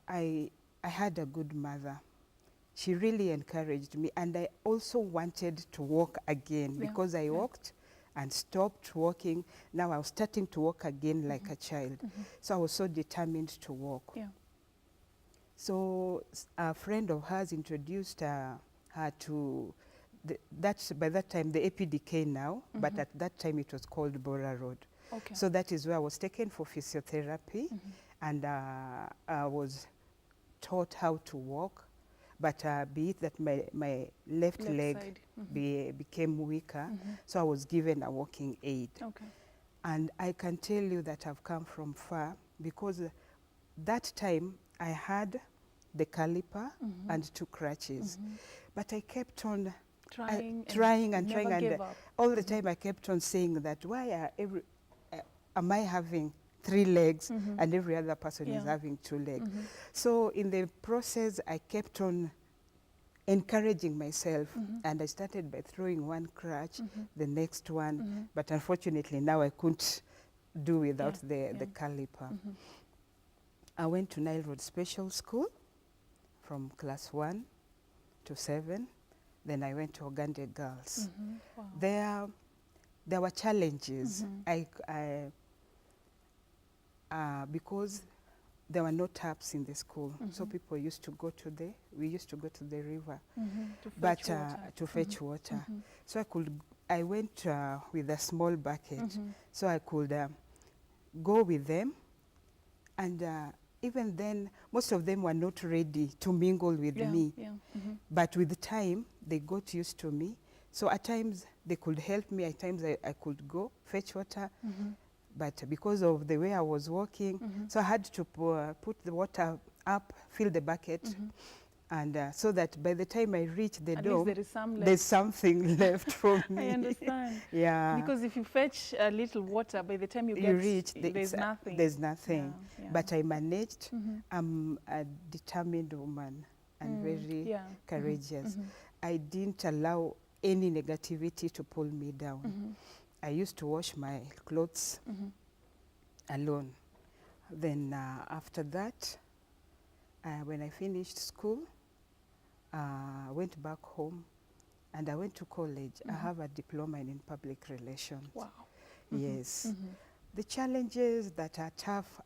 I had a good mother. She really encouraged me, and I also wanted to walk again because I walked and stopped walking. Now I was starting to walk again like a child. So I was so determined to walk. Yeah. So a friend of hers introduced her to by that time the APDK now, but at that time it was called Bora Road. Okay. So that is where I was taken for physiotherapy, and I was taught how to walk, but be it that my left leg side. became weaker, so I was given a walking aid. Okay. And I can tell you that I've come from far, because that time I had the caliper and 2 crutches, but I kept on Trying and never gave up. all the time I kept on saying that, why are am I having 3 legs and every other person is having 2 legs? So in the process, I kept on encouraging myself, and I started by throwing 1 crutch, the next one, but unfortunately now I couldn't do without the caliper. I went to Nile Road Special School from class 1 to 7. Then I went to Ogande Girls. Wow. There were challenges. Because there were no taps in the school, so people used to go to we used to go to the river, to fetch water. So I went with a small bucket, so I could go with them, and even then, most of them were not ready to mingle with me. But with time, they got used to me. So at times, they could help me. At times, I could go fetch water. But because of the way I was walking, so I had to put the water up, fill the bucket, and so that by the time I reach the dome, there's something left for me. I understand. Yeah. Because if you fetch a little water, by the time you reach, there's nothing. There's nothing. Yeah. But I managed. I'm a determined woman and very courageous. I didn't allow any negativity to pull me down. I used to wash my clothes alone. Then after that, when I finished school, I went back home and I went to college. I have a diploma in public relations. Wow. Yes. The challenges that are tough,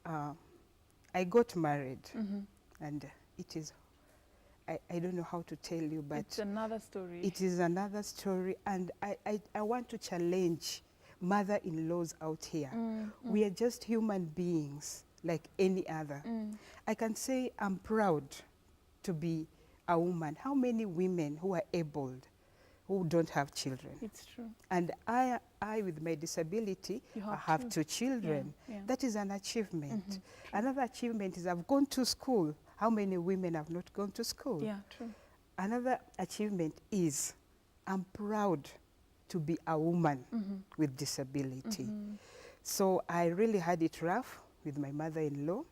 I got married, and it is, I don't know how to tell you, but it's another story. It is another story, and I want to challenge mother-in-laws out here. We are just human beings like any other. I can say I'm proud to be a woman. How many women who are abled, who don't have children? It's true. And I with my disability, I have 2 children. That is an achievement. Another achievement is I've gone to school. How many women have not gone to school? Yeah, true. Another achievement is I'm proud to be a woman with disability. So I really had it rough with my mother-in-law,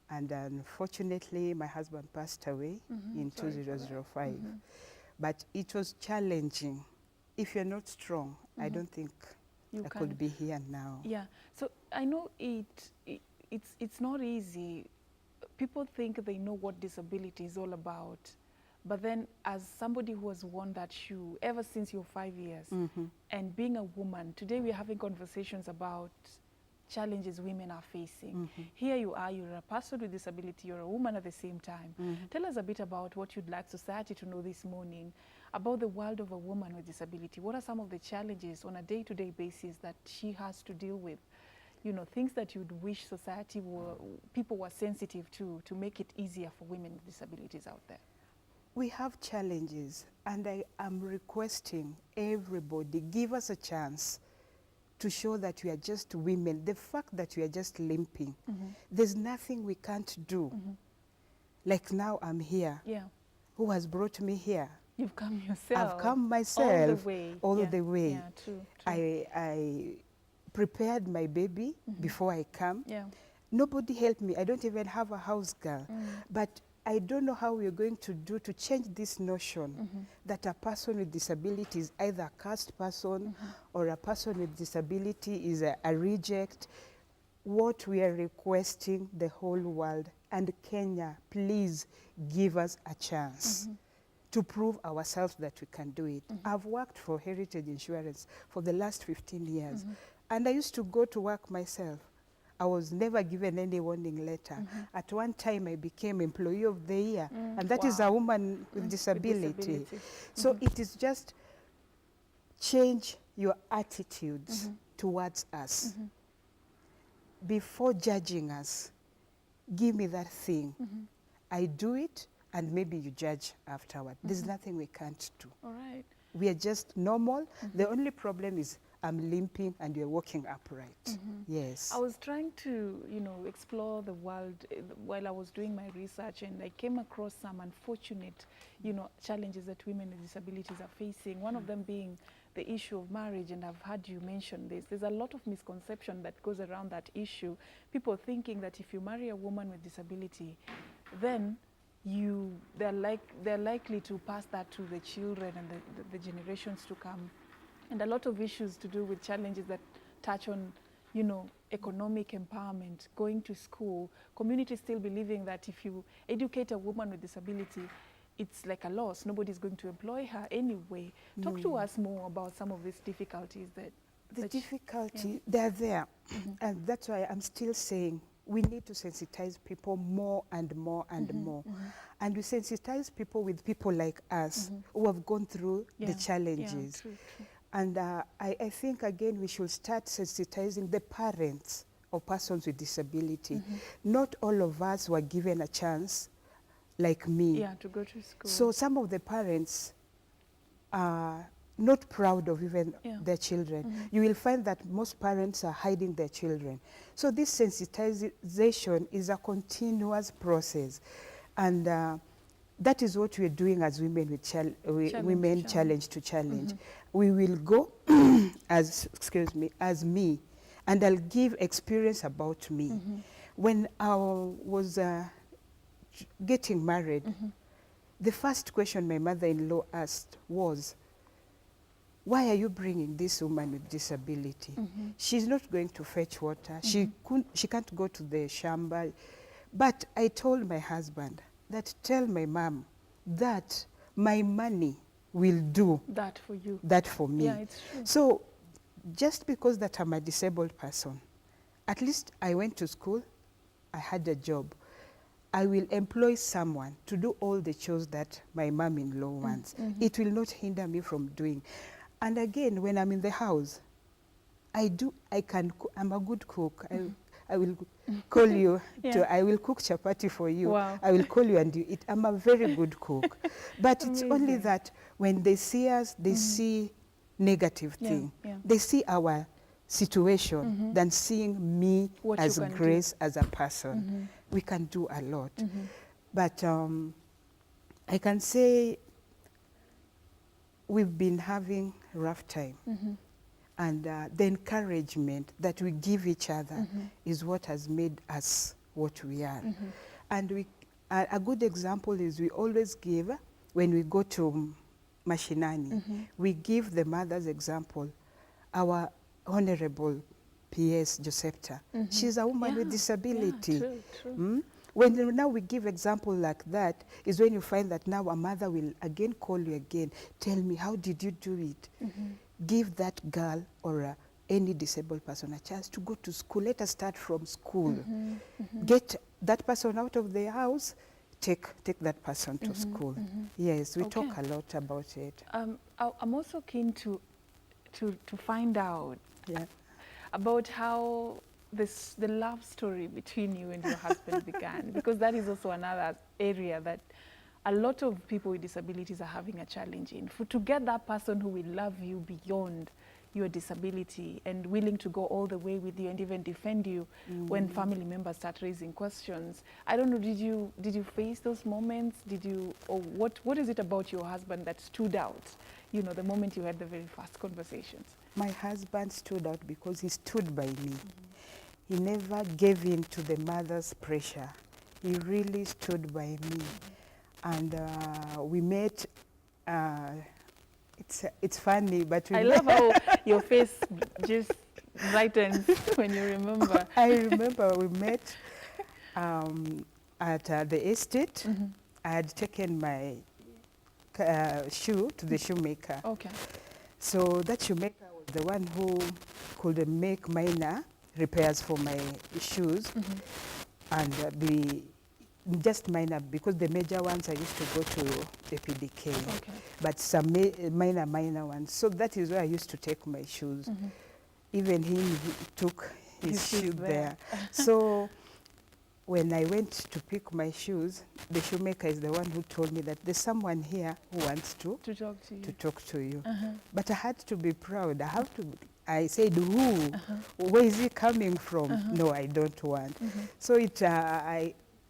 and unfortunately my husband passed away in 2005. But it was challenging. If you're not strong, I don't think I could be here now. Yeah. So I know it's not easy. People think they know what disability is all about. But then as somebody who has worn that shoe ever since you're 5 years, and being a woman, today we're having conversations about challenges women are facing. Here you are, you're a person with disability, you're a woman at the same time. Tell us a bit about what you'd like society to know this morning about the world of a woman with disability. What are some of the challenges on a day-to-day basis that she has to deal with? You know, things that you'd wish society people were sensitive to make it easier for women with disabilities out there. We have challenges, and I am requesting everybody, give us a chance to show that we are just women. The fact that we are just limping, there's nothing we can't do. Like now I'm here. Yeah. Who has brought me here? You've come yourself. I've come myself. All the way. Yeah, true. I prepared my baby before I come. Yeah. Nobody helped me. I don't even have a house girl. But I don't know how we're going to do to change this notion that a person with disability is either a cursed person or a person with disability is a reject. What we are requesting the whole world and Kenya, please give us a chance to prove ourselves that we can do it. I've worked for Heritage Insurance for the last 15 years, and I used to go to work myself. I was never given any warning letter. At one time, I became Employee of the Year, and that is a woman with disability. So it is just change your attitudes towards us. Before judging us, give me that thing. I do it, and maybe you judge afterward. There's nothing we can't do. All right. We are just normal. The only problem is I'm limping and you're walking upright. Yes. I was trying to, explore the world while I was doing my research, and I came across some unfortunate, challenges that women with disabilities are facing. One of them being the issue of marriage, and I've heard you mention this. There's a lot of misconception that goes around that issue. People thinking that if you marry a woman with disability, then they're likely to pass that to the children and the generations to come. And a lot of issues to do with challenges that touch on, economic empowerment, going to school, community still believing that if you educate a woman with disability, it's like a loss. Nobody's going to employ her anyway. Talk to us more about some of these difficulties they're there. And that's why I'm still saying we need to sensitize people more and more and more. And we sensitize people with people like us who have gone through the challenges. True. And I think, again, we should start sensitizing the parents of persons with disability. Not all of us were given a chance, like me. To go to school. So some of the parents are not proud of even their children. You will find that most parents are hiding their children. So this sensitization is a continuous process. And that is what we're doing as women with Challenge to Challenge. We will go as me, and I'll give experience about me. When I was getting married, the first question my mother-in-law asked was, why are you bringing this woman with disability? She's not going to fetch water. She can't go to the shamba. But I told my husband that tell my mom that my money will do that for you. That for me. Yeah, it's true. So just because that I'm a disabled person, at least I went to school, I had a job. I will employ someone to do all the chores that my mom-in-law wants. It will not hinder me from doing. And again, when I'm in the house, I'm a good cook. I will call you, I will cook chapati for you. Wow. I will call you and you eat. I'm a very good cook. But it's Amazing. only that when they see us, they see negative thing. They see our situation than seeing me What as you can Grace, as a person. We can do a lot. But I can say we've been having a rough time. And the encouragement that we give each other is what has made us what we are. And a good example is we always give, when we go to Mashinani, we give the mother's example. Our Honorable P.S. Josephta, she's a woman with disability. True. When now we give example like that, is when you find that now a mother will again call you again, tell me, how did you do it? Give that girl or any disabled person a chance to go to school. Let us start from school. Get that person out of the house, take that person to school. Yes, we talk a lot about it. I'm also keen to find out about how the love story between you and your husband began, because that is also another area that a lot of people with disabilities are having a challenge in. To get that person who will love you beyond your disability and willing to go all the way with you and even defend you when family members start raising questions. I don't know, did you face those moments? Or what is it about your husband that stood out, the moment you had the very first conversations? My husband stood out because he stood by me. He never gave in to the mother's pressure. He really stood by me. And we met, it's funny, but we I love how your face just brightens when you remember. I remember we met at the estate. I had taken my shoe to the shoemaker. Okay. So that shoemaker was the one who could make minor repairs for my shoes and be just minor, because the major ones I used to go to the PDK, Okay. but some minor ones. So that is where I used to take my shoes. Even he took his shoe there. So when I went to pick my shoes, the shoemaker is the one who told me that there's someone here who wants to talk to you. But I had to be proud. I said, who? Where is he coming from? No, I don't want. So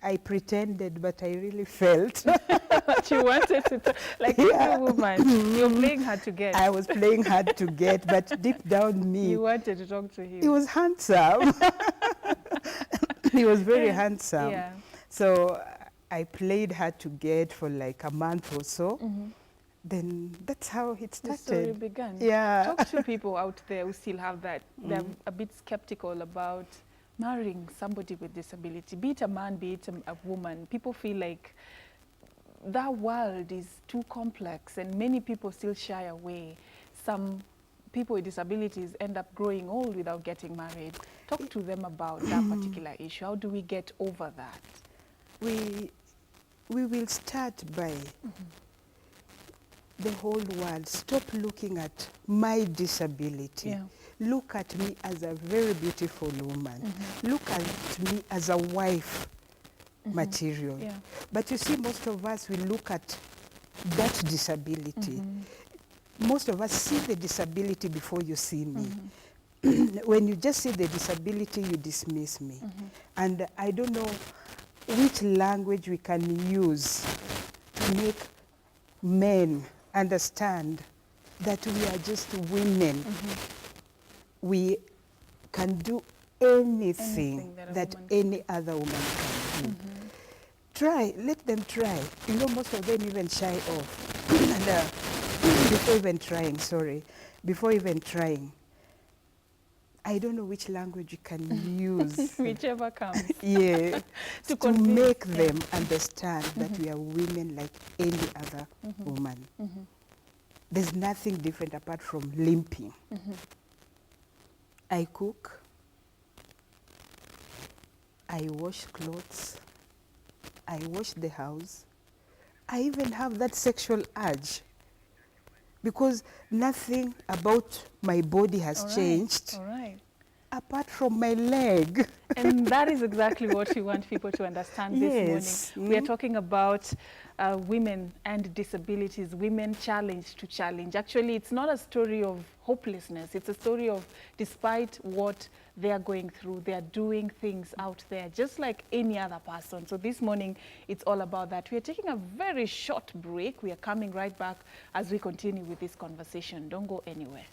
I pretended, but I really felt. But you wanted to talk, like every woman, you're playing hard to get. I was playing hard to get, but deep down me, You wanted to talk to him. he was handsome. He was very handsome. Yeah. So I played hard to get for like a month or so. Then that's how it started. The story began. Yeah. Talk to people out there who still have that. They're a bit skeptical about marrying somebody with disability, be it a man, be it a woman. People feel like that world is too complex and many people still shy away. Some people with disabilities end up growing old without getting married. Talk to them about that particular issue. How do we get over that? We will start by the whole world. Stop looking at my disability. Yeah. Look at me as a very beautiful woman. Look at me as a wife material. Yeah. But you see, most of us, we look at that disability. Most of us see the disability before you see me. When you just see the disability, you dismiss me. And I don't know which language we can use to make men understand that we are just women. We can do anything that any other woman can do. Try, let them try. You know, most of them even shy off. And before even trying, I don't know which language you can use. Whichever comes. Yeah, to convince, make them understand that we are women like any other woman. There's nothing different apart from limping. I cook, I wash clothes, I wash the house. I even have that sexual urge because nothing about my body has changed apart from my leg. And that is exactly what we want people to understand this morning. We are talking about women and disabilities, women challenged to challenge. Actually, it's not a story of hopelessness. It's a story of, despite what they are going through, they are doing things out there just like any other person. So this morning, it's all about that. We are taking a very short break. We are coming right back as we continue with this conversation. Don't go anywhere.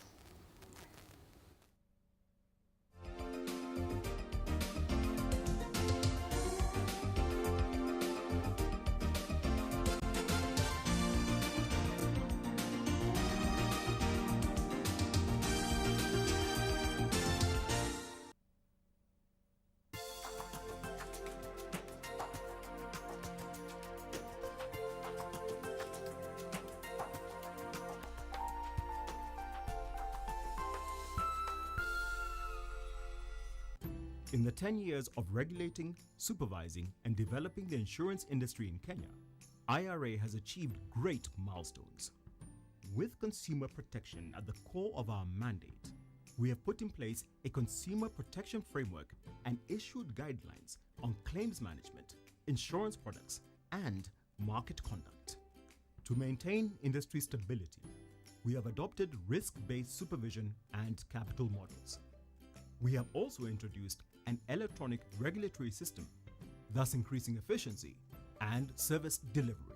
In the 10 years of regulating, supervising, and developing the insurance industry in Kenya, IRA has achieved great milestones. With consumer protection at the core of our mandate, we have put in place a consumer protection framework and issued guidelines on claims management, insurance products, and market conduct. To maintain industry stability, we have adopted risk-based supervision and capital models. We have also introduced an electronic regulatory system, thus increasing efficiency and service delivery.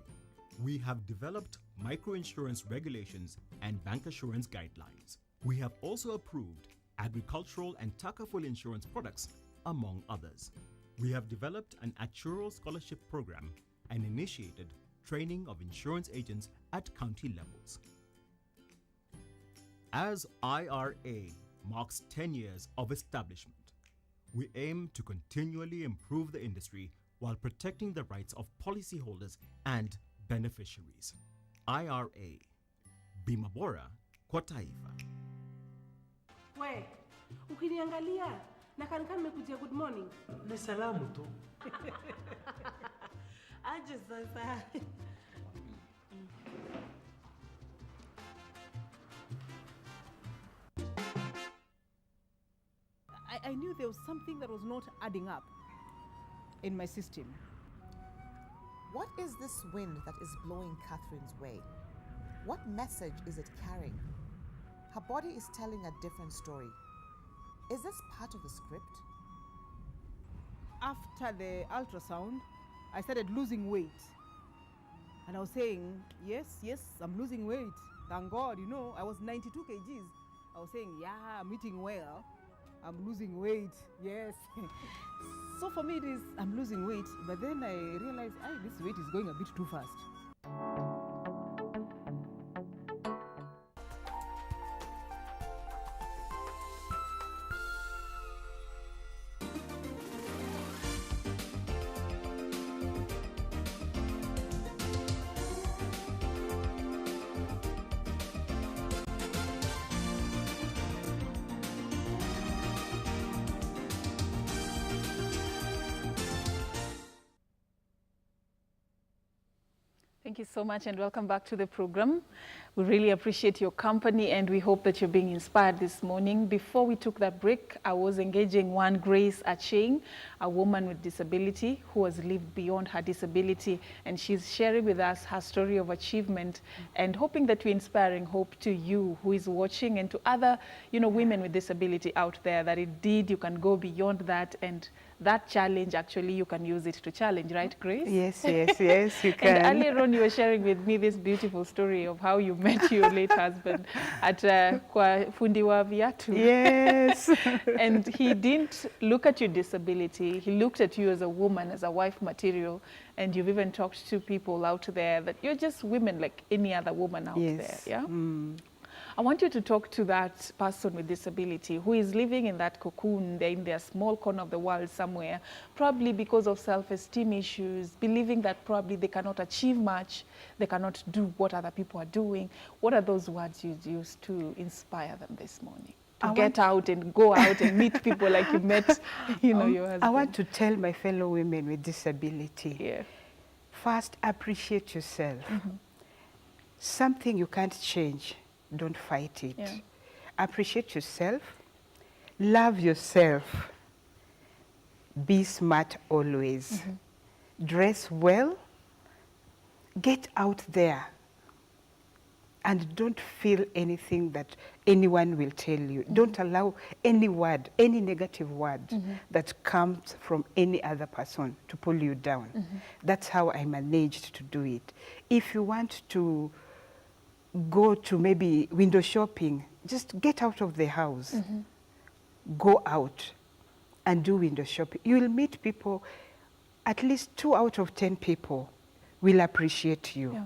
We have developed microinsurance regulations and bancassurance guidelines. We have also approved agricultural and takaful insurance products, among others. We have developed an actuarial scholarship program and initiated training of insurance agents at county levels. As IRA marks 10 years of establishment, we aim to continually improve the industry while protecting the rights of policyholders and beneficiaries. IRA, Bima Bora kwa Taifa. We, ukiniangalia na kankan nimekujia good morning. Ni salamu tu. Aje sasa. I knew there was something that was not adding up in my system. What is this wind that is blowing Catherine's way? What message is it carrying? Her body is telling a different story. Is this part of the script? After the ultrasound, I started losing weight. And I was saying, yes, I'm losing weight. Thank God, you know, I was 92 kgs. I was saying, yeah, I'm eating well. I'm losing weight, yes. So for me it is, I'm losing weight, but then I realized, this weight is going a bit too fast. Thank you so much and welcome back to the program. We really appreciate your company and we hope that you're being inspired this morning. Before we took that break, I was engaging one Grace Acheng, a woman with disability who has lived beyond her disability, and she's sharing with us her story of achievement and hoping that we're inspiring hope to you who is watching and to other, women with disability out there, that indeed you can go beyond that, and that challenge, actually, you can use it to challenge, right, Grace? Yes, you can. And earlier on, you were sharing with me this beautiful story of how you met your late husband at kwa fundi wa viatu. Yes. And he didn't look at your disability. He looked at you as a woman, as a wife material. And you've even talked to people out there that you're just women like any other woman out there. Yeah. Mm. I want you to talk to that person with disability who is living in that cocoon, they're in their small corner of the world somewhere, probably because of self-esteem issues, believing that probably they cannot achieve much, they cannot do what other people are doing. What are those words you use to inspire them this morning? To get out and go out and meet people like you met, your husband. I want to tell my fellow women with disability, Yeah. first, appreciate yourself. Something you can't change, don't fight it. Yeah. Appreciate yourself, love yourself, be smart always, dress well, get out there, and don't feel anything that anyone will tell you. Don't allow any word, any negative word that comes from any other person to pull you down. That's how I managed to do it. If you want to go to maybe window shopping, just get out of the house, go out and do window shopping. You will meet people, at least 2 out of 10 people will appreciate you. Yeah.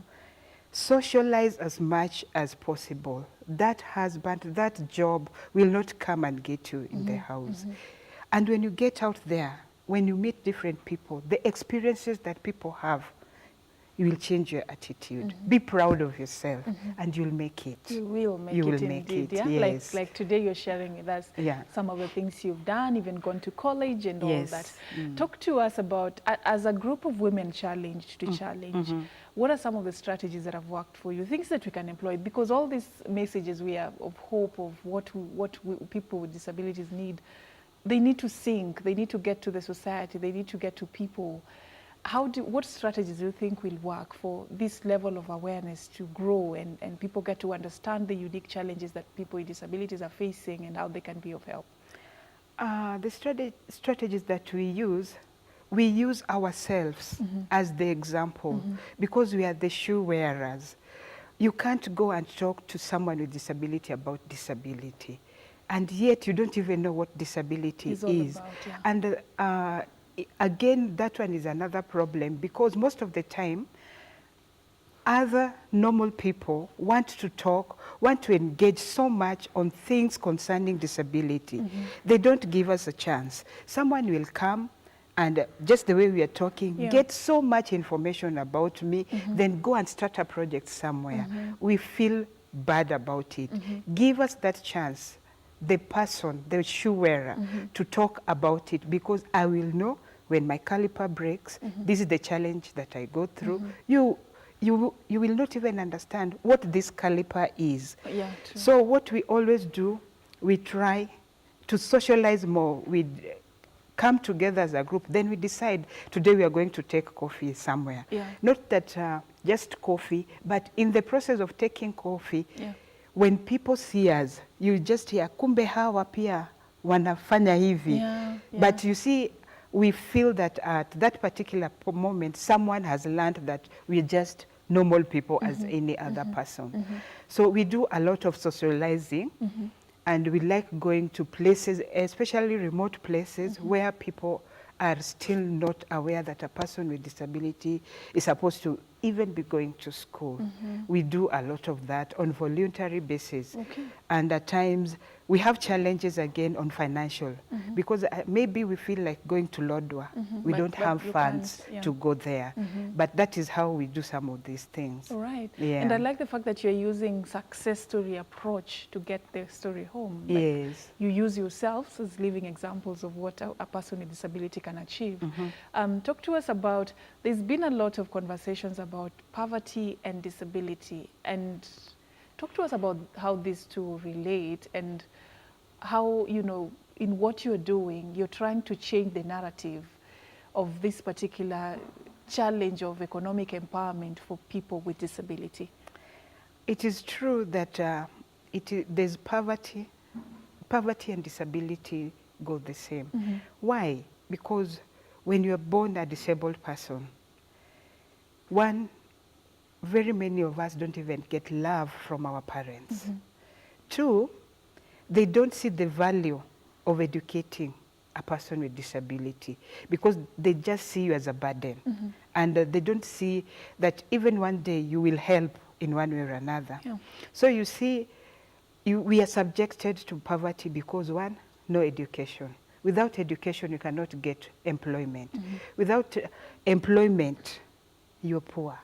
Socialize as much as possible. That husband, that job will not come and get you in the house. And when you get out there, when you meet different people, the experiences that people have, you will change your attitude. Be proud of yourself and you'll make it. You will make You it will indeed, make it, yeah? yes. Like today you're sharing with us some of the things you've done, even gone to college and all that. Talk to us about, as a group of women challenged to challenge, what are some of the strategies that have worked for you, things that we can employ? Because all these messages we have of hope, of what people with disabilities need, they need to sink, they need to get to the society, they need to get to people. What strategies do you think will work for this level of awareness to grow and people get to understand the unique challenges that people with disabilities are facing and how they can be of help? The strategies that we use ourselves as the example because we are the shoe wearers. You can't go and talk to someone with disability about disability, and yet you don't even know what disability is. About, yeah. And again, that one is another problem because most of the time, other normal people want to talk, want to engage so much on things concerning disability. They don't give us a chance. Someone will come and just the way we are talking, Yeah. get so much information about me, then go and start a project somewhere. We feel bad about it. Give us that chance, the person, the shoe wearer, to talk about it, because I will know when my caliper breaks, this is the challenge that I go through. You will not even understand what this caliper is. Yeah, true. So what we always do, we try to socialize more. We come together as a group, then we decide today we are going to take coffee somewhere. Yeah. Not that just coffee, but in the process of taking coffee, Yeah. when people see us, you just hear, kumbe hawa pia wanafanya hivi. Yeah, But you see, we feel that at that particular moment, someone has learned that we're just normal people as any other person. So we do a lot of socializing, and we like going to places, especially remote places, where people are still not aware that a person with disability is supposed to even be going to school. We do a lot of that on voluntary basis. Okay. And at times, we have challenges again on financial, because maybe we feel like going to Lodwar. We But- don't but have you funds can't, yeah. to go there. But that is how we do some of these things. All right. Yeah. And I like the fact that you're using success story approach to get the story home. Like, Yes. you use yourselves as living examples of what a person with disability can achieve. Talk to us about, there's been a lot of conversations about poverty and disability, and talk to us about how these two relate, and how, you know, in what you're doing, you're trying to change the narrative of this particular challenge of economic empowerment for people with disability. It is true that there's poverty and disability go the same. Why? Because when you're born a disabled person, one, very many of us don't even get love from our parents. Two, they don't see the value of educating a person with disability, because they just see you as a burden. And they don't see that even one day you will help in one way or another. Yeah. So you see, we are subjected to poverty because, one, no education. Without education, you cannot get employment. Without employment, you're poor.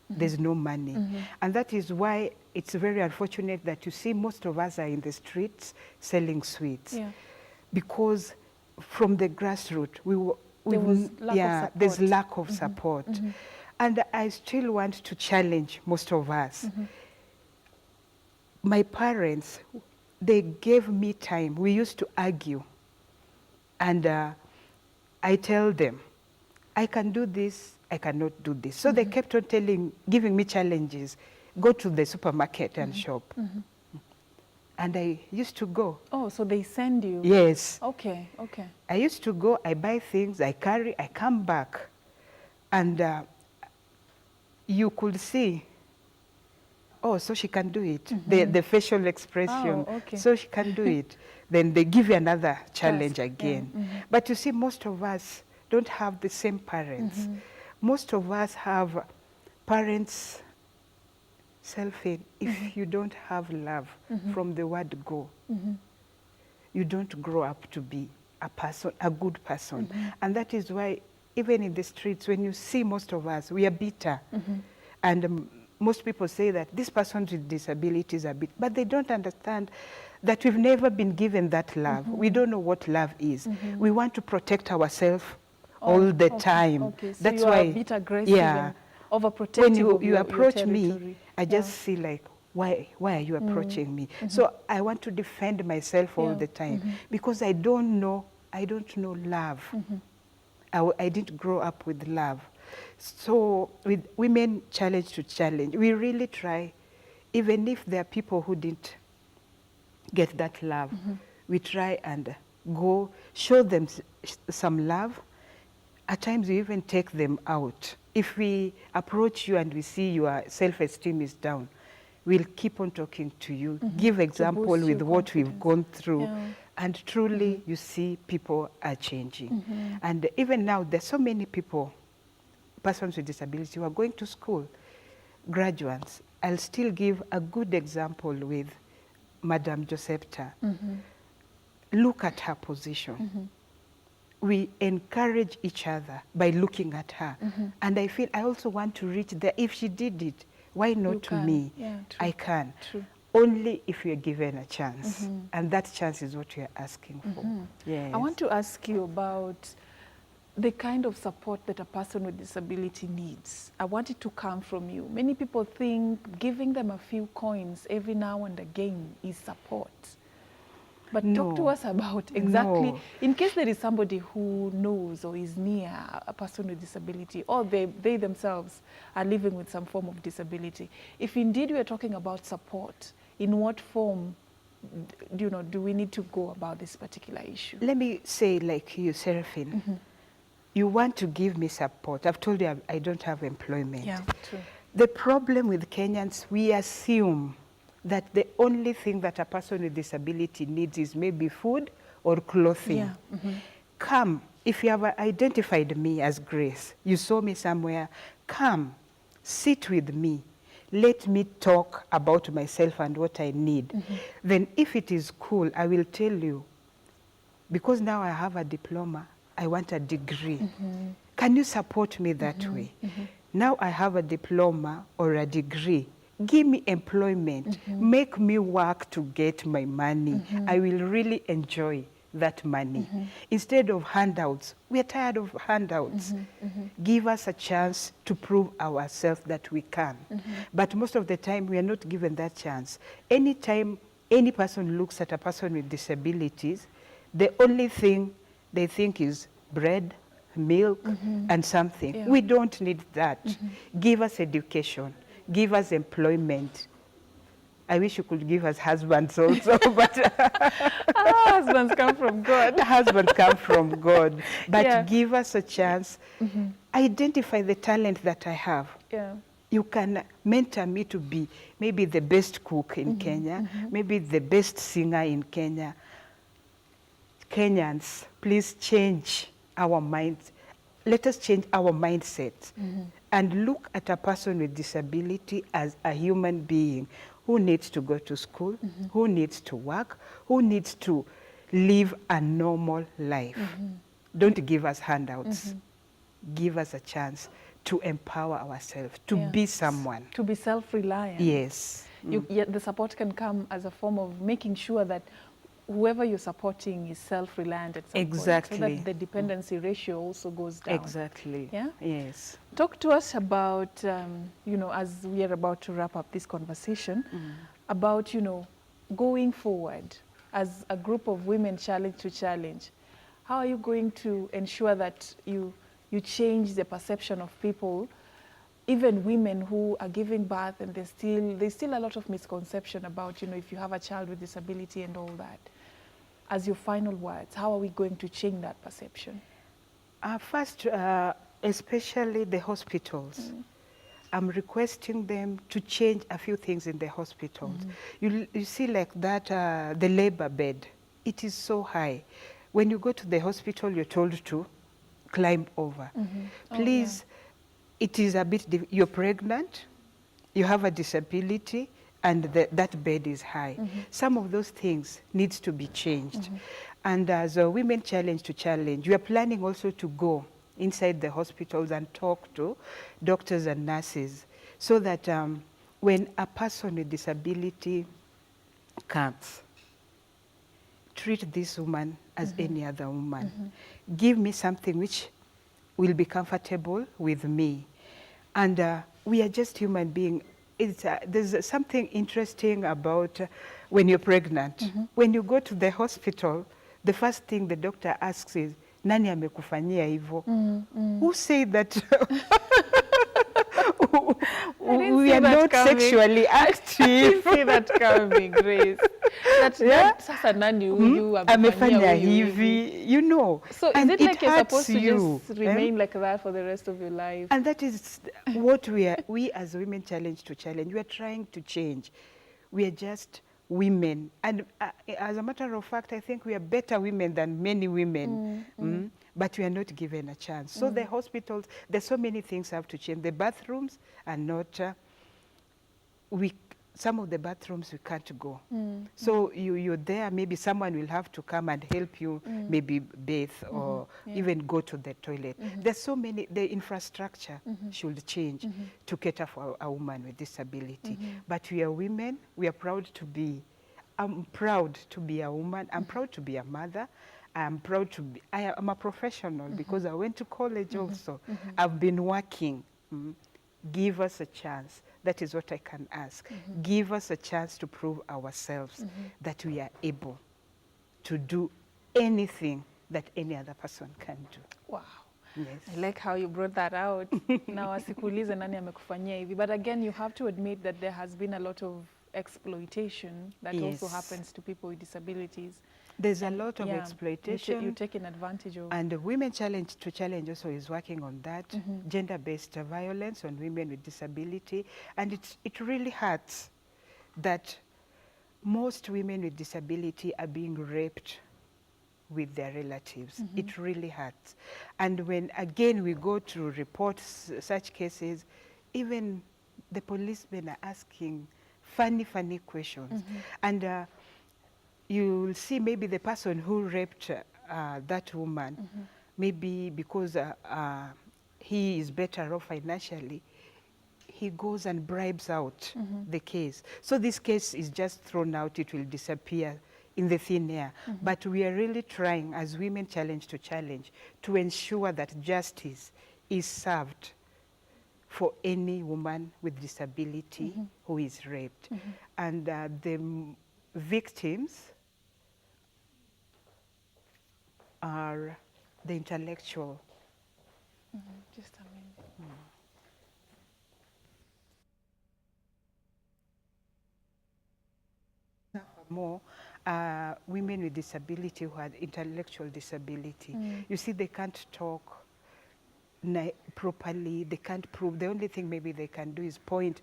There's no money. And that is why it's very unfortunate that you see most of us are in the streets selling sweets. Yeah. Because from the grassroots, There was lack of there's support. lack of support. And I still want to challenge most of us. My parents, they gave me time. We used to argue. And I tell them, I can do this, I cannot do this. So they kept on giving me challenges. Go to the supermarket and shop. And I used to go. Oh, so they send you? Yes. Okay, okay. I used to go, I buy things, I carry, I come back. And you could see, oh, so she can do it. The facial expression, Oh, okay. so she can do it. Then they give you another challenge Task, yeah. again. But you see, most of us don't have the same parents. Most of us have parents self-hate. If you don't have love from the word go, you don't grow up to be a person, a good person. And that is why even in the streets, when you see most of us, we are bitter. And most people say that this person with disabilities are bitter, but they don't understand that we've never been given that love. We don't know what love is. We want to protect ourselves all the time. Okay, so That's you are why, a bit aggressive and overprotective when you of your approach me, territory. I just see like, why are you approaching me? So I want to defend myself all Yeah. the time because I don't know love. I didn't grow up with love. So with women challenge to challenge, we really try, even if there are people who didn't get that love, we try and go show them some love. At times we even take them out. If we approach you and we see your self-esteem is down, we'll keep on talking to you, give example boost with your what we've confidence. gone through. Yeah. And truly, you see people are changing. And even now, there's so many people, persons with disability, who are going to school, graduates. I'll still give a good example with Madam Josepta. Look at her position. we encourage each other by looking at her. And I feel I also want to reach there. If she did it, why not You to can. me? Yeah, true. I can. True. Only if we are given a chance. And that chance is what we are asking for. Yes. I want to ask you about the kind of support that a person with disability needs. I want it to come from you. Many people think giving them a few coins every now and again is support. But talk to No. us about exactly, No. in case there is somebody who knows or is near a person with disability, or they themselves are living with some form of disability. If indeed we are talking about support, in what form do we need to go about this particular issue? Let me say like you, Seraphine. You want to give me support. I've told you I don't have employment. Yeah, true. The problem with Kenyans, we assume that the only thing that a person with disability needs is maybe food or clothing. Yeah. Come, if you have identified me as Grace, you saw me somewhere, come, sit with me. Let me talk about myself and what I need. Then if it is cool, I will tell you, because now I have a diploma, I want a degree. Can you support me that way? Now I have a diploma or a degree. Give me employment. Make me work to get my money. I will really enjoy that money. Instead of handouts, we are tired of handouts. Give us a chance to prove ourselves that we can. But most of the time, we are not given that chance. Anytime any person looks at a person with disabilities, the only thing they think is bread, milk, and something. Yeah. We don't need that. Give us education. Give us employment. I wish you could give us husbands also, but Husbands come from God. husbands come from God. But Yeah. give us a chance. Identify the talent that I have. Yeah. You can mentor me to be maybe the best cook in Kenya, maybe the best singer in Kenya. Kenyans, please change our minds. Let us change our mindset and look at a person with disability as a human being who needs to go to school, who needs to work, who needs to live a normal life. Don't give us handouts. Give us a chance to empower ourselves, to Yeah. be someone. To be self-reliant. Yes. The support can come as a form of making sure that whoever you're supporting is self-reliant at some point, so Exactly. that the dependency ratio also goes down. Exactly. Yeah? Yes. Talk to us about, as we are about to wrap up this conversation, about, going forward as a group of women challenge to challenge. How are you going to ensure that you change the perception of people, even women who are giving birth, and there's still a lot of misconception about, if you have a child with disability and all that. As your final words, how are we going to change that perception? First, especially the hospitals. I'm requesting them to change a few things in the hospitals. You see like that, the labor bed, it is so high. When you go to the hospital, you're told to climb over. Please, it is a bit, you're pregnant, you have a disability, and that bed is high. Some of those things needs to be changed. And as a Women Challenge to Challenge, we are planning also to go inside the hospitals and talk to doctors and nurses so that when a person with disability comes, treat this woman as any other woman. Give me something which will be comfortable with me. And we are just human beings. There's something interesting about when you're pregnant. When you go to the hospital, the first thing the doctor asks is, nani amekufanyia hivyo? Who said that we are not sexually active? I didn't see that coming, Grace. Sasa nani huyu amefanya hivi, you know. So and is it like you're supposed to you, just remain like that for the rest of your life? And that is what we as Women Challenge to Challenge, we are trying to change. We are just women. And as a matter of fact, I think we are better women than many women. But we are not given a chance. So the hospitals, there's so many things have to change. The bathrooms are not, some of the bathrooms we can't go. So you're there, maybe someone will have to come and help you, maybe bathe or even go to the toilet. There's so many, the infrastructure should change to cater for a woman with disability. But we are women, we are proud to be, I'm proud to be a woman, I'm proud to be a mother, I'm proud to be, I'm a professional because I went to college also. I've been working. Give us a chance. That is what I can ask. Give us a chance to prove ourselves that we are able to do anything that any other person can do. Wow. Yes. I like how you brought that out. Now asikuulize nani amekufanyia hivi. But again, you have to admit that there has been a lot of exploitation that also happens to people with disabilities. There's a lot of exploitation. You're taking advantage of. And the Women Challenge to Challenge also is working on that, gender-based violence on women with disability. And it really hurts that most women with disability are being raped with their relatives. It really hurts. And when, again, we go to report such cases, even the policemen are asking funny questions. And you'll see maybe the person who raped that woman, maybe because he is better off financially, he goes and bribes out the case. So this case is just thrown out, it will disappear in the thin air. But we are really trying, as Women Challenge to Challenge, to ensure that justice is served for any woman with disability who is raped. And the victims are the intellectual. Just a minute. More women with disability who had intellectual disability. You see, they can't talk properly, they can't prove. The only thing maybe they can do is point,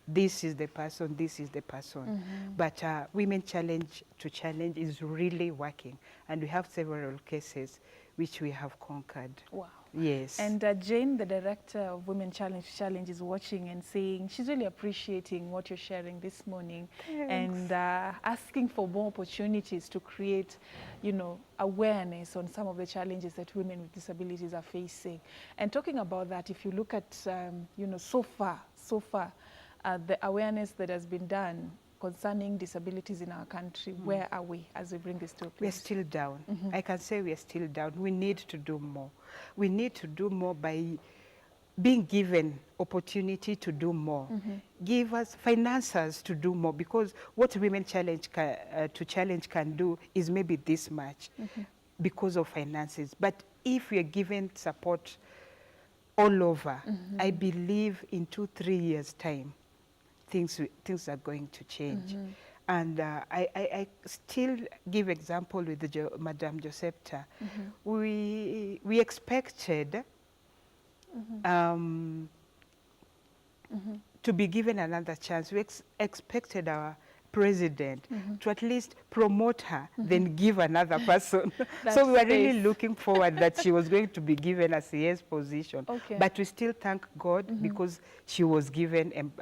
this is the person, this is the person. But Women Challenge to Challenge is really working. And we have several cases which we have conquered. Wow. Yes. And Jane, the director of Women Challenge to Challenge, is watching and saying she's really appreciating what you're sharing this morning. Thanks. And asking for more opportunities to create, you know, awareness on some of the challenges that women with disabilities are facing. And talking about that, if you look at, you know, so far, the awareness that has been done concerning disabilities in our country, where are we as we bring this to a place? We are still down. I can say we are still down. We need to do more. We need to do more by being given opportunity to do more. Give us finances to do more, because what Women Challenge to Challenge can do is maybe this much because of finances. But if we are given support all over, I believe in 2-3 years' time, things are going to change. And I still give example with Madame Josepta. We expected to be given another chance. We expected our president to at least promote her, then give another person. So we were really looking forward that she was going to be given a CS position. But we still thank God because she was given,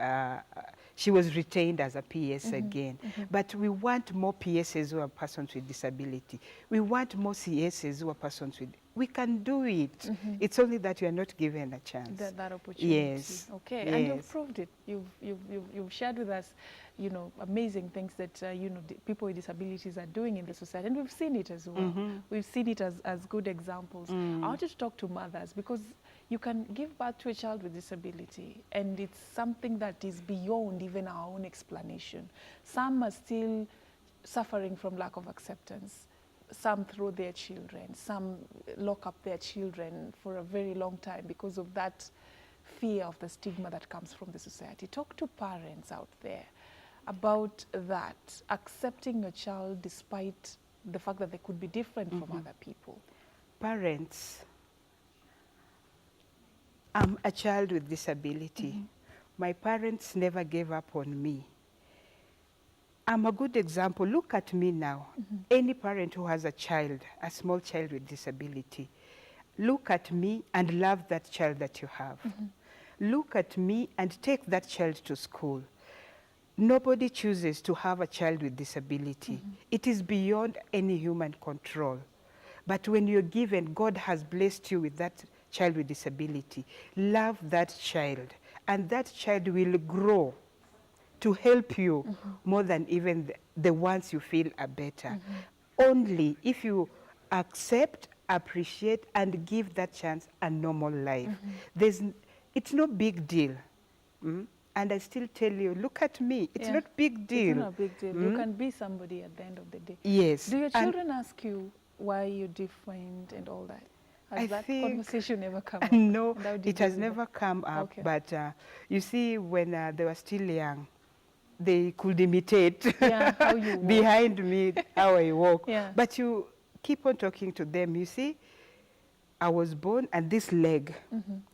she was retained as a PS again. But we want more PSs who are persons with disability. We want more CSs who are persons with, we can do it. It's only that we are not given a chance. That opportunity. Yes. Okay, yes. and you've proved it. You've shared with us, you know, amazing things that, you know, people with disabilities are doing in the society. And we've seen it as well. We've seen it as good examples. I wanted to talk to mothers, because you can give birth to a child with disability, and it's something that is beyond even our own explanation. Some are still suffering from lack of acceptance. Some throw their children, some lock up their children for a very long time because of that fear of the stigma that comes from the society. Talk to parents out there about that, accepting your child despite the fact that they could be different from other people. Parents, I'm a child with disability. My parents never gave up on me. I'm a good example. Look at me now. Any parent who has a child, a small child with disability, look at me and love that child that you have. Look at me and take that child to school. nobody chooses to have a child with disability. It is beyond any human control. But when you're given, God has blessed you with that child with disability. Love that child, and that child will grow to help you more than even the ones you feel are better. Only if you accept, appreciate, and give that chance a normal life. It's no big deal. And I still tell you, look at me, it's Yeah. not big deal. It's not a big deal. You can be somebody at the end of the day. Yes. Do your and children ask you why you're different and all that? Has I that think- conversation ever come up? No, And how did it you has do that? never come up. Okay. But you see, when they were still young, they could imitate Yeah, how you walk. behind me, how I walk. Yeah. But you keep on talking to them. You see, I was born and this leg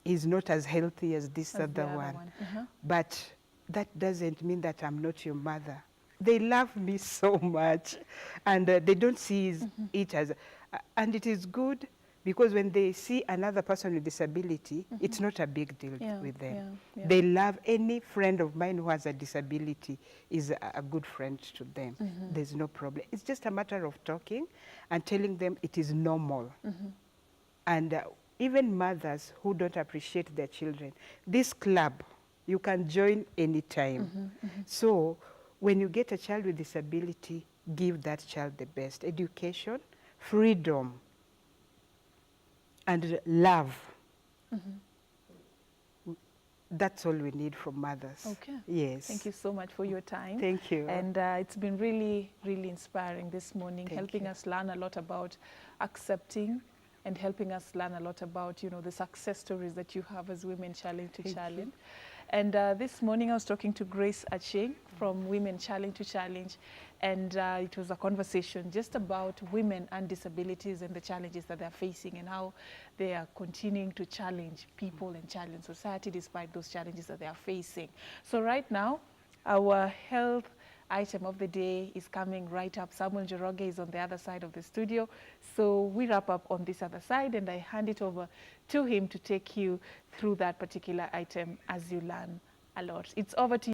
is not as healthy as this As the other other one. one. But that doesn't mean that I'm not your mother. They love me so much, and they don't see it as, and it is good because when they see another person with disability, it's not a big deal Yeah, with them. yeah, yeah. They love any friend of mine who has a disability is a good friend to them. There's no problem. It's just a matter of talking and telling them it is normal. And even mothers who don't appreciate their children, this club, you can join anytime. So when you get a child with disability, give that child the best. Education, freedom, and love. That's all we need from mothers. Okay. Yes. Thank you so much for your time. Thank you. And it's been really, really inspiring this morning, Thank helping you. us learn a lot about accepting and helping us learn a lot about, you know, the success stories that you have as Women Challenge to Thank you. Challenge. And this morning I was talking to Grace Acheng from Women Challenge to Challenge, and it was a conversation just about women and disabilities and the challenges that they're facing and how they are continuing to challenge people and challenge society despite those challenges that they are facing. So right now, our health item of the day is coming right up. Samuel Njoroge is on the other side of the studio. So we wrap up on this other side and I hand it over to him to take you through that particular item as you learn a lot. It's over to you.